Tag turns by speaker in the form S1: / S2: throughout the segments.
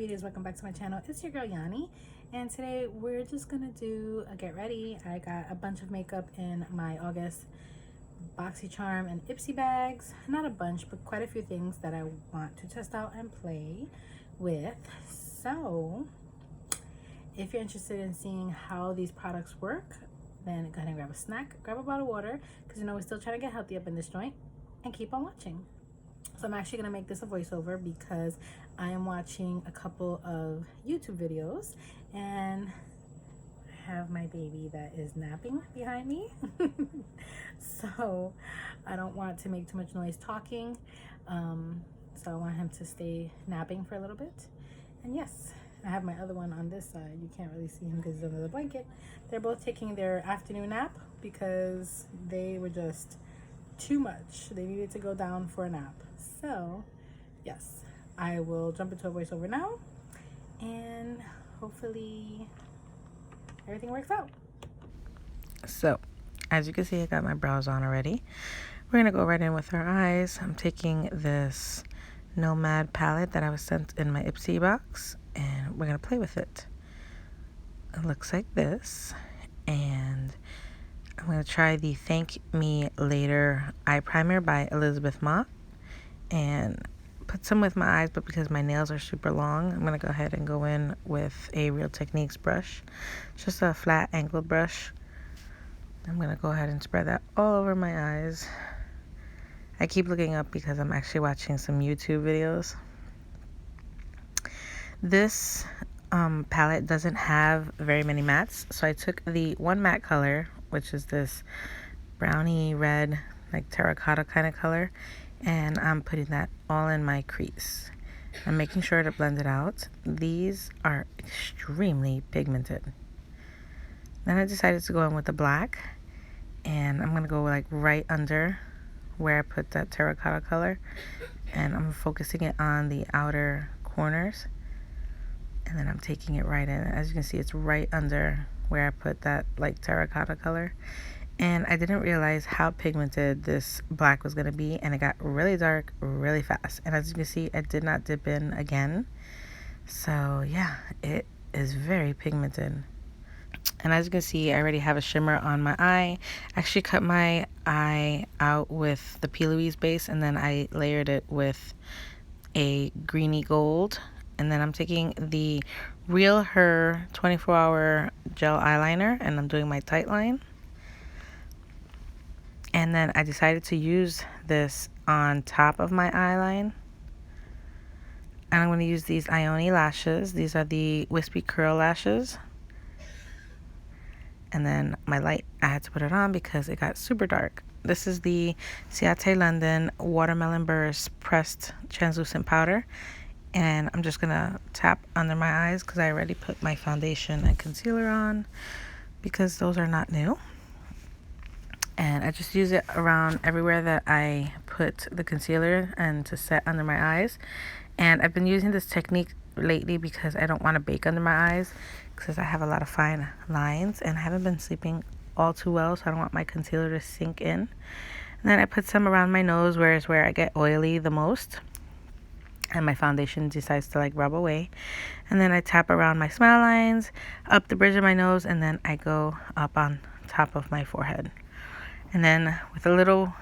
S1: beauties, welcome back to my channel. It's your girl Yanni, and today we're just gonna do a get ready. I got a bunch of makeup in my August BoxyCharm and Ipsy bags. Not a bunch, but quite a few things that I want to test out and play with. So if you're interested in seeing how these products work, then go ahead and grab a snack, grab a bottle of water, because you know we're still trying to get healthy up in this joint, and keep on watching. So I'm actually going to make this a voiceover because I am watching a couple of YouTube videos and I have my baby that is napping behind me. So I don't want to make too much noise talking. So I want him to stay napping for a little bit. And yes, I have my other one on this side. You can't really see him because he's under the blanket. They're both taking their afternoon nap because they were just too much. They needed to go down for a nap. So yes, I will jump into a voiceover now and hopefully everything works out.
S2: So as you can see, I got my brows on already. We're gonna go right in with our eyes. I'm taking this Nomad palette that I was sent in my Ipsy box and we're gonna play with it. It looks like this, and I'm gonna try the Thank Me Later eye primer by Elizabeth Mott and put some with my eyes, but because my nails are super long, I'm gonna go ahead and go in with a Real Techniques brush. It's just a flat angled brush. I'm gonna go ahead and spread that all over my eyes. I keep looking up because I'm actually watching some YouTube videos. This palette doesn't have very many mattes, so I took the one matte color, which is this brownie red, like terracotta kind of color, and I'm putting that all in my crease. I'm making sure to blend it out. These are extremely pigmented. Then I decided to go in with the black, and I'm going to go like right under where I put that terracotta color, and I'm focusing it on the outer corners, and then I'm taking it right in. As you can see, it's right under where I put that like terracotta color. And I didn't realize how pigmented this black was going to be, and it got really dark really fast. And as you can see, I did not dip in again. So yeah, it is very pigmented. And as you can see, I already have a shimmer on my eye. I actually cut my eye out with the P. Louise base, and then I layered it with a greeny gold. And then I'm taking the Real Her 24-hour gel eyeliner, and I'm doing my tight line. And then I decided to use this on top of my eyeline. And I'm going to use these Ioni lashes. These are the Wispy Curl lashes. And then my light, I had to put it on because it got super dark. This is the Ciate London Watermelon Burst Pressed Translucent Powder. And I'm just going to tap under my eyes because I already put my foundation and concealer on because those are not new. And I just use it around everywhere that I put the concealer and to set under my eyes. And I've been using this technique lately because I don't want to bake under my eyes because I have a lot of fine lines and I haven't been sleeping all too well, so I don't want my concealer to sink in. And then I put some around my nose, where is where I get oily the most, and my foundation decides to like rub away. And then I tap around my smile lines, up the bridge of my nose, and then I go up on top of my forehead. And then with a little,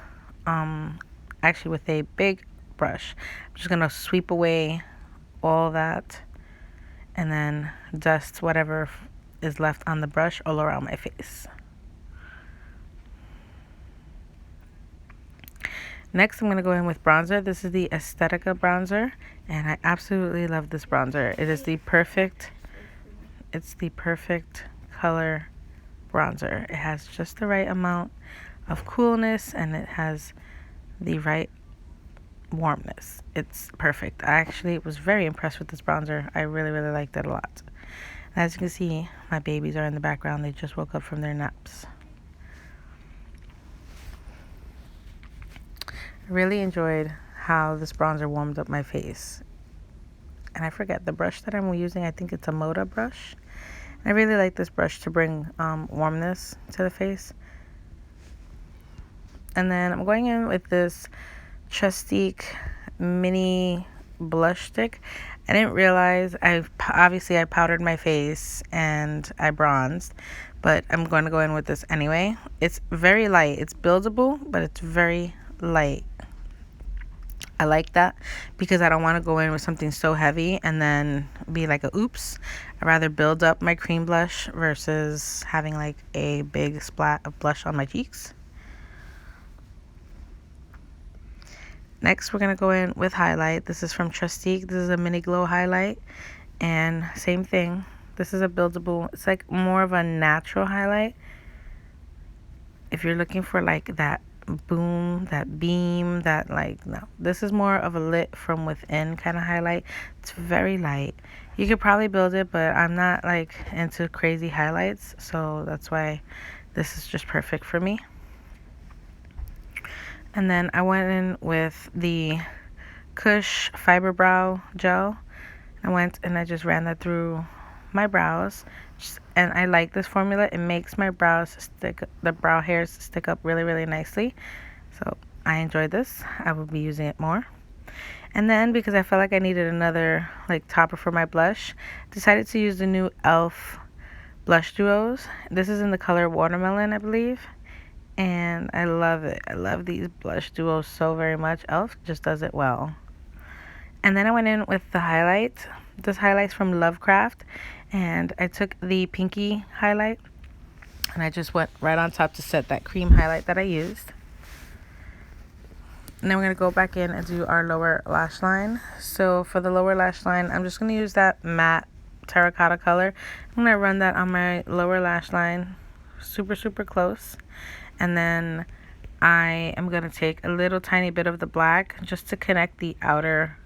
S2: actually with a big brush, I'm just going to sweep away all that and then dust whatever is left on the brush all around my face. Next, I'm going to go in with bronzer. This is the Aesthetica bronzer, and I absolutely love this bronzer. It's the perfect color bronzer. It has just the right amount of coolness and it has the right warmness. It's perfect. I actually was very impressed with this bronzer. I really liked it a lot. And as you can see, my babies are in the background. They just woke up from their naps. I really enjoyed how this bronzer warmed up my face. And I forget the brush that I'm using. I think it's a Moda brush. I really like this brush to bring warmness to the face. And then I'm going in with this Chustique mini blush stick. I didn't realize obviously I powdered my face and I bronzed, but I'm going to go in with this anyway. It's very light. It's buildable, but it's very light. I like that because I don't want to go in with something so heavy and then be like a oops. I'd rather build up my cream blush versus having like a big splat of blush on my cheeks. Next, we're going to go in with highlight. This is from Trustique. This is a mini glow highlight. And same thing. This is a buildable. It's like more of a natural highlight. If you're looking for like that boom, that beam, that like, no. This is more of a lit from within kind of highlight. It's very light. You could probably build it, but I'm not like into crazy highlights. So that's why this is just perfect for me. And then I went in with the Kush Fiber Brow Gel. I went and I just ran that through my brows. And I like this formula. It makes my brows stick, the brow hairs stick up really, really nicely. So I enjoyed this. I will be using it more. And then because I felt like I needed another like topper for my blush, decided to use the new e.l.f. blush duos. This is in the color Watermelon, I believe. And I love it. I love these blush duos so very much. e.l.f. just does it well. And then I went in with the highlight. This highlight's from Lovecraft. And I took the pinky highlight. And I just went right on top to set that cream highlight that I used. And then we're going to go back in and do our lower lash line. So for the lower lash line, I'm just going to use that matte terracotta color. I'm going to run that on my lower lash line super, super close. And then I am going to take a little tiny bit of the black just to connect the outer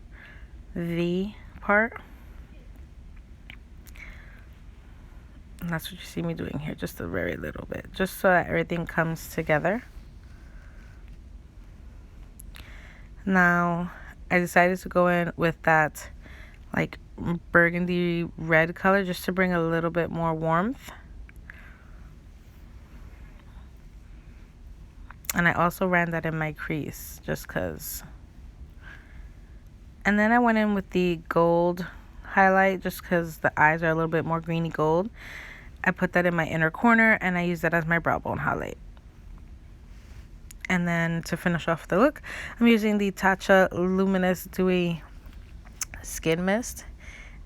S2: V part. And that's what you see me doing here, just a very little bit, just so that everything comes together. Now, I decided to go in with that like burgundy red color just to bring a little bit more warmth. And I also ran that in my crease just because. And then I went in with the gold highlight just because the eyes are a little bit more greeny gold. I put that in my inner corner and I used that as my brow bone highlight. And then to finish off the look, I'm using the Tatcha Luminous Dewy Skin Mist.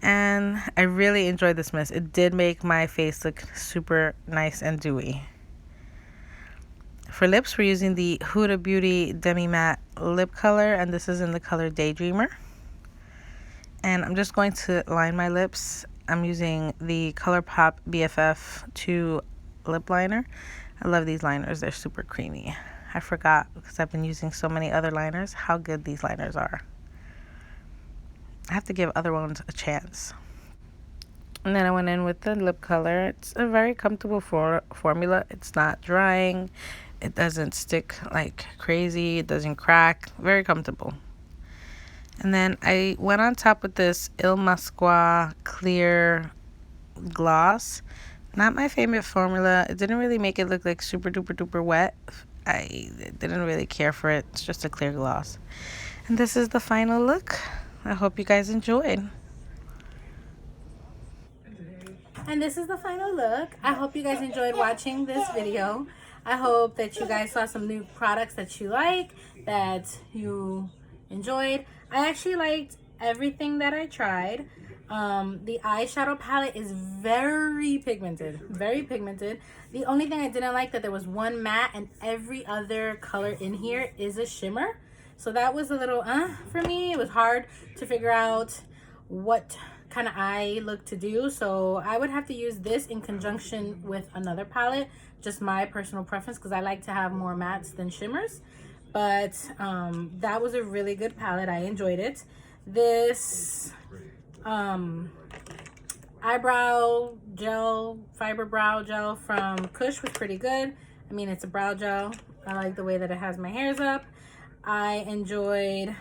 S2: And I really enjoyed this mist. It did make my face look super nice and dewy. For lips, we're using the Huda Beauty Demi Matte Lip Color, and this is in the color Daydreamer. And I'm just going to line my lips. I'm using the ColourPop BFF 2 lip liner. I love these liners. They're super creamy. I forgot, because I've been using so many other liners, how good these liners are. I have to give other ones a chance. And then I went in with the lip color. It's a very comfortable formula. It's not drying. It doesn't stick like crazy. It doesn't crack. Very comfortable. And then I went on top with this Il Masqua clear gloss. Not my favorite formula. It didn't really make it look like super duper duper wet. I didn't really care for it. It's just a clear gloss. And this is the final look. I hope you guys enjoyed.
S1: And this is the final look. I hope you guys enjoyed watching this video. I hope that you guys saw some new products that you like, that you enjoyed. I actually liked everything that I tried. The eyeshadow palette is very pigmented, very pigmented. The only thing I didn't like that there was one matte and every other color in here is a shimmer. So that was a little for me. It was hard to figure out what kind of eye look to do. So I would have to use this in conjunction with another palette, just my personal preference, because I like to have more mattes than shimmers. But that was a really good palette. I enjoyed it. This eyebrow gel, fiber brow gel from Kush was pretty good. I mean, it's a brow gel. I like the way that it has my hairs up. I enjoyed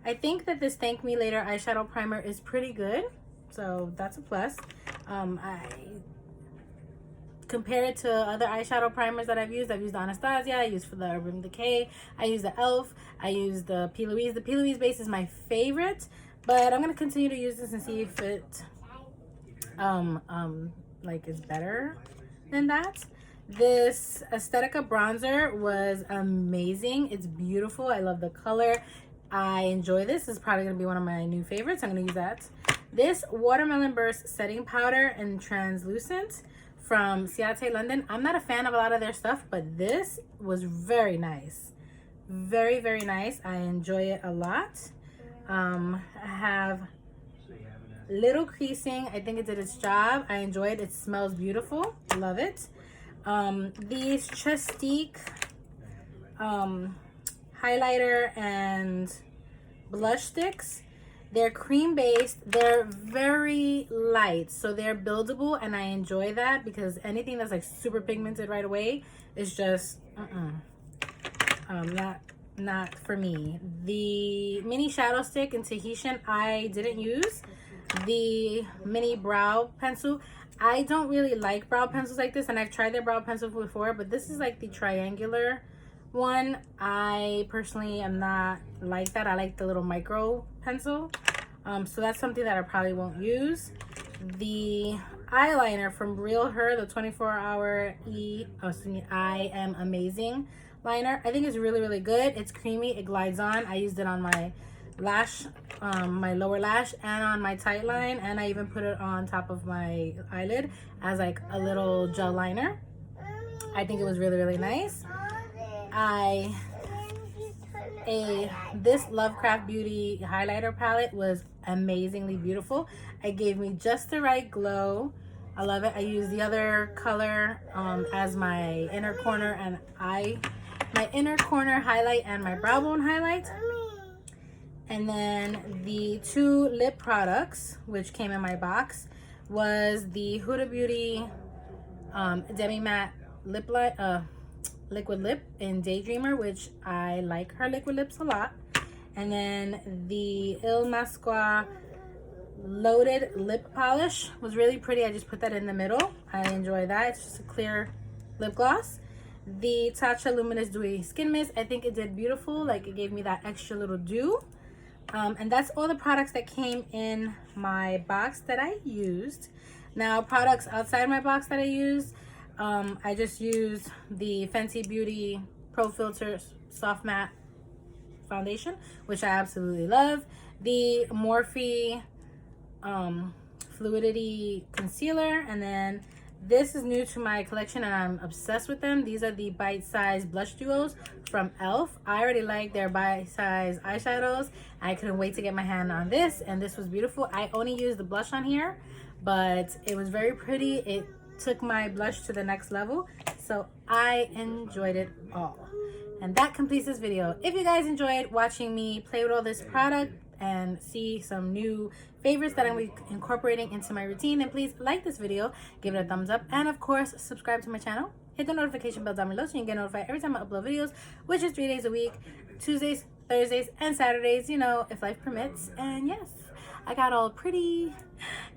S1: I think that this Thank Me Later eyeshadow primer is pretty good, so that's a plus. I compare it to other eyeshadow primers that I've used Anastasia, I used for the Urban Decay, I used the e.l.f., I used the P. Louise. The P. Louise base is my favorite, but I'm gonna continue to use this and see if it like is better than that. This Aesthetica bronzer was amazing. It's beautiful. I love the color. I enjoy this. This is probably gonna be one of my new favorites. I'm gonna use that. This Watermelon Burst setting powder in translucent from Ciate London. I'm not a fan of a lot of their stuff, but this was very nice. Very, very nice. I enjoy it a lot. I have little creasing. I think it did its job. I enjoy it. It smells beautiful. Love it. These Chestique highlighter and blush sticks. They're cream based. They're very light, so they're buildable, and I enjoy that because anything that's like super pigmented right away is just not for me. The mini shadow stick in Tahitian I didn't use. The mini brow pencil, I don't really like brow pencils like this, and I've tried their brow pencil before, but this is like the triangular one. I personally am not like that. I like the little micro pencil, so that's something that I probably won't use. The eyeliner from Real Her, the 24-hour I Am Amazing liner, I think it's really, really good. It's creamy, it glides on. I used it on my lash, my lower lash, and on my tight line, and I even put it on top of my eyelid as like a little gel liner. I think it was really, really nice. This Lovecraft Beauty highlighter palette was amazingly beautiful. It gave me just the right glow. I love it. I use the other color as my inner corner and my inner corner highlight and my brow bone highlight. And then the two lip products which came in my box was the Huda Beauty Demi Matte liquid lip in Daydreamer, which I like her liquid lips a lot. And then the Il Masqua loaded lip polish was really pretty. I just put that in the middle. I enjoy that. It's just a clear lip gloss. The Tatcha Luminous Dewy Skin Mist, I think it did beautiful. Like, it gave me that extra little dew. And that's all the products that came in my box that I used. Now, products outside my box that I used, I just used the Fenty Beauty Pro Filter Soft Matte Foundation, which I absolutely love. The Morphe Fluidity Concealer, and then this is new to my collection and I'm obsessed with them. These are the Bite Size Blush Duos from e.l.f. I already like their Bite Size eyeshadows. I couldn't wait to get my hand on this, and this was beautiful. I only used the blush on here, but it was very pretty. It took my blush to the next level, so I enjoyed it all. And that completes this video. If you guys enjoyed watching me play with all this product and see some new favorites that I'm incorporating into my routine, then please like this video, give it a thumbs up, and of course subscribe to my channel. Hit the notification bell down below so you can get notified every time I upload videos, which is 3 days a week, Tuesdays, Thursdays, and Saturdays, you know, if life permits. And yes, I got all pretty.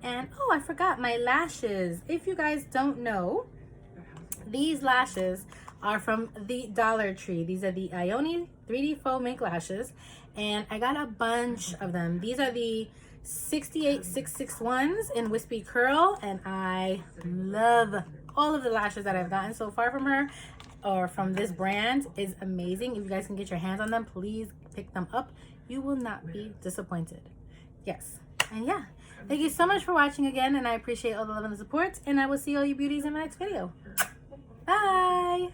S1: And oh, I forgot my lashes. If you guys don't know, these lashes are from the Dollar Tree. These are the Ioni 3D Faux Mink lashes, and I got a bunch of them. These are the 68661s in Wispy Curl, and I love all of the lashes that I've gotten so far from her, or from this brand. Is amazing. If you guys can get your hands on them, please pick them up. You will not be disappointed. Yes. And yeah, thank you so much for watching again, and I appreciate all the love and the support, and I will see all you beauties in my next video. Bye.